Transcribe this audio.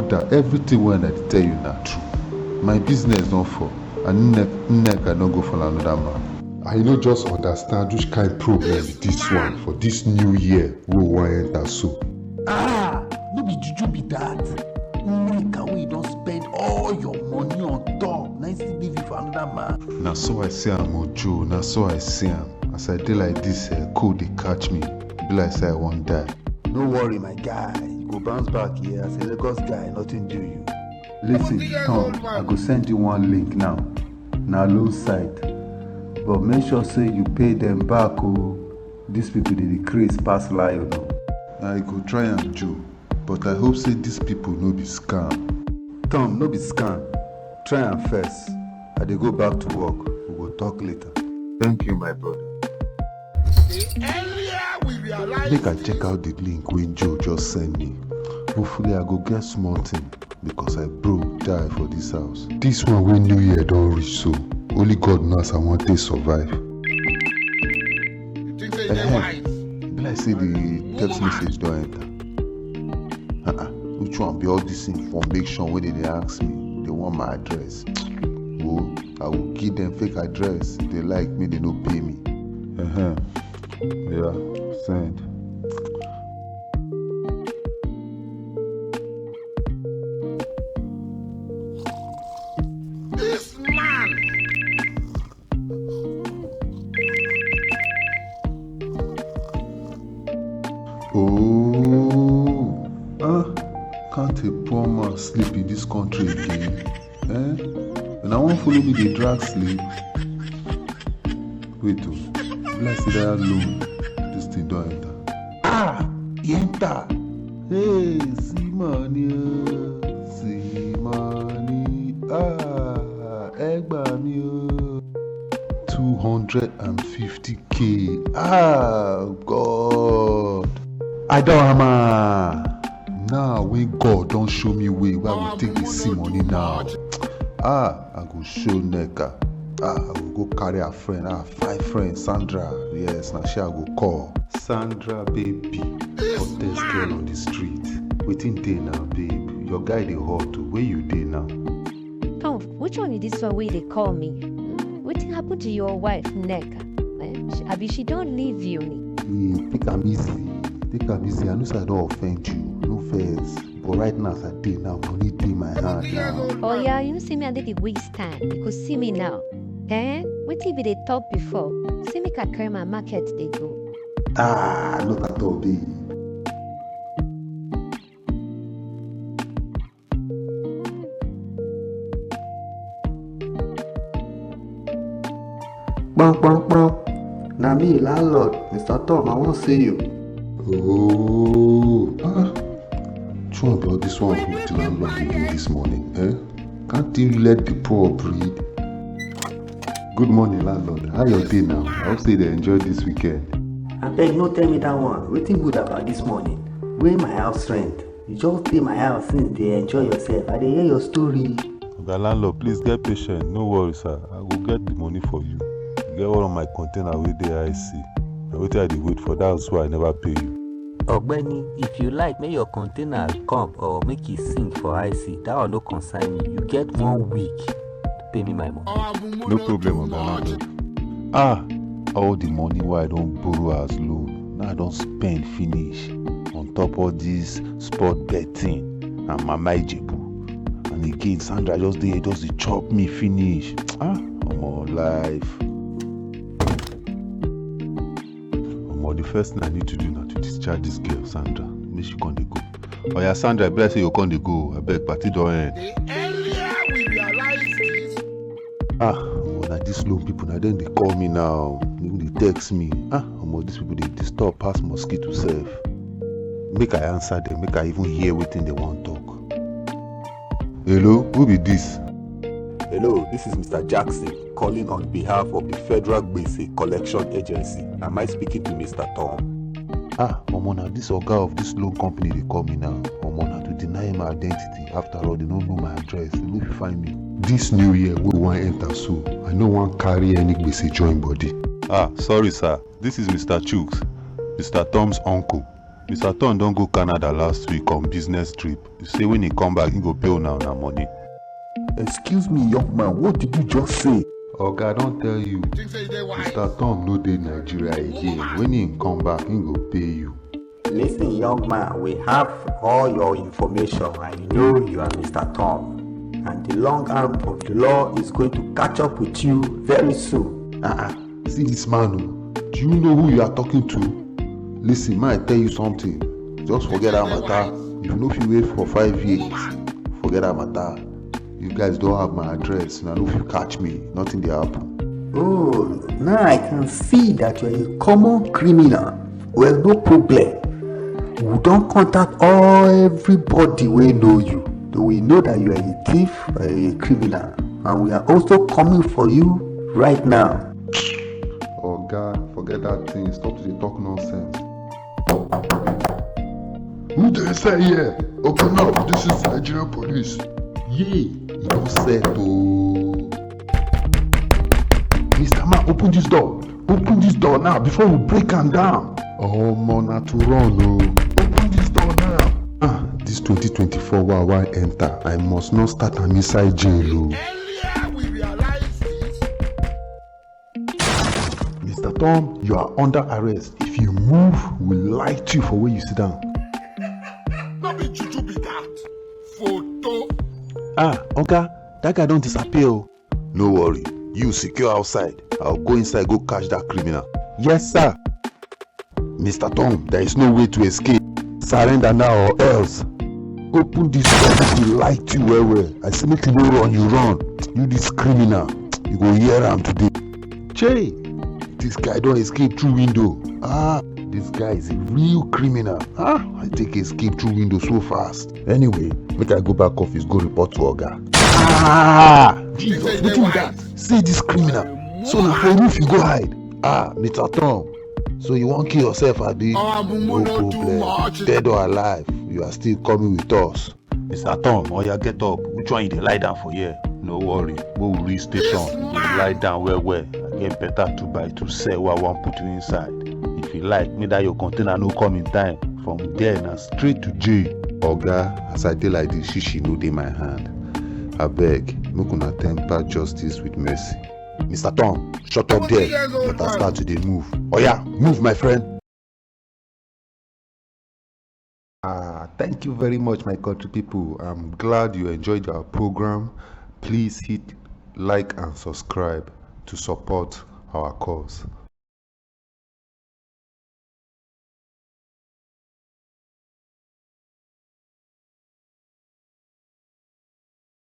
brother, everything when I tell you not true. My business not for, and neck I don't go for another man. I no just understand which kind of problem this one for this new year we wan enter so. No be juju be that. Nigga wey don spend all your money on top, na still leave you for another man. Na so I see am Ojo, na so I see am. As I dey like this, cold dey catch me. Be like say I wan die. No worry my guy, you go bounce back here as a Lagos guy, nothing do you. Listen, Tom, I go send you one link now. Na loan site. But make sure say you pay them back oh. These people dey craze pass lie o. I go try am Joe, but I hope say these people no be scam. Tom, no be scam. Try am first. I dey go back to work. We go talk later. Thank you, my brother. Make I check out the link wey Joe just send me. Hopefully I go get small thing because I broke die for this house. This one wey new year don reach so, only God knows I wan take survive. Be like say the text message don enter. Which one be all this information wey they ask me? They want my address. Oh, I will give them fake address. If they like me, they no pay me. Yeah, send. This man. Can't a poor man sleep in this country again? And I won't follow me the drag sleep. Wait let's see that loan. This thing don't enter. Enter. Hey, see money. Egba me. 250k. God. I don't hammer. Now when God don't show me way where I will take the see money now. I go show Neka. I will go carry a friend. 5 friends. Sandra. Yes, now she I go call. Sandra baby. Hottest girl on the street. Waiting day now, babe. Your guy dey hot. Where you dey now? Tom, which one is this one way they call me? What happened to your wife, Neka? Abi she don't leave you. Take am easy. I know say I don't offend you. No face. But right now, as I dey now, money dey my hand now. Oh yeah, you see me under the waist time. You could see me now. What if they talk before? See me can carry my market they go. Not at all, babe. Bang. Na me, landlord. Mr. Tom, I wan see you. True about this one who the landlord did this morning, Can't you let the poor breed? Good morning, landlord. How your day now? I hope say they enjoyed this weekend. Abeg, no tell me that one. Wetin good about this morning? Where my house rent? You just stay my house since they enjoy yourself. I dey hear your story. Oga landlord, please get patient. No worry, sir. I will get the money for you. Get one of my container wey dey IC. Na wetin I dey wait for. That's why I never pay you. Ogbeni, if you like, make your container come or make it sing for IC. That one no concern me. You get 1 week to pay me my money. No problem, Oga landlord. All the money wey I don borrow as loan, now I don spend finish on top of this sport betting and Mama Ijebu. And again, Sandra just dey chop me finish. Omo life. The first thing I need to do now to discharge this girl, Sandra. Make she come dey go. Oh yeah, Sandra, I better say you come dey go. I beg, party don't end. The earlier we realize this. Na these loan people, now then they call me now. Even they text me. These people they disturb past mosquito self. Make I answer them. Make I even hear wetin they want talk. Hello, who be this? Hello, this is Mr. Jackson calling on behalf of the Federal Gbese Collection Agency. Am I speaking to Mr. Tom? Now this oga of this loan company they call me now. Now to deny my identity. After all, they don't know my address. They no fit find me. This new year we wan enter so. I no wan carry any gbese join body. Sorry sir. This is Mr. Chooks, Mr. Tom's uncle. Mr. Tom don't go Canada last week on business trip. You say when he come back, he go pay now money. Excuse me, young man, what did you just say? Oga, don't tell you. Think say they wise. Mr. Tom no dey Nigeria again. When he come back, he go pay you. Listen, young man, we have all your information. I know you are Mr. Tom. And the long arm of the law is going to catch up with you very soon. See this man, oh. Do you know who you are talking to? Listen, man, I tell you something. Just forget that matter. If you know if you wait for 5 years, forget that matter. You guys don't have my address. Now, if you catch me, nothing dey happen. Oh, now I can see that you're a common criminal. Well, no problem. We don't contact everybody we know you. We know that you are a thief, a criminal, and we are also coming for you right now. Oga, forget that thing. Stop to dey talk nonsense. Who dey say here? Open up. This is Nigerian police. Yay, he don't set oh. Mr. Man, open this door. Open this door now before we break am down. Oh, man, na to run, oh. Open this door now. This 2024 wey I enter, I must not start am inside jail, oh. Earlier we realized this. Mr. Tom, you are under arrest. If you move, we'll light you for where you sit down. No be juju be that. Photo. Oga, that guy don't disappear. Oh. No worry, you secure outside. I'll go inside, go catch that criminal. Yes, sir. Mr. Tom, there is no way to escape. Surrender now or else. Open this door, we light you well. I say make you no run, you run. You this criminal, you go hear am today. Che, this guy don't escape through window. This guy is a real criminal. I take escape through window so fast. Anyway, make I go back office, go report to Oga. Jesus, what is that? See this criminal. So now for roof you go hide. Mr. Tom. So you won't kill yourself, Abi? No problem. Dead or alive, you are still coming with us. Mr. Tom, oya get up. Which one you dey lie down for here? No worry. Go reach station. You go lie down well. I get better 2x2 sell what I want put you inside. If you like, make that your container no come in time. From there now straight to jail. Oga, as I dey like this, shishi no dey my hand. Abeg, make una temper justice with mercy. Mr. Tom, shut up there. Let us start to dey move. Oya, move my friend. Thank you very much, my country people. I'm glad you enjoyed our program. Please hit like and subscribe to support our cause.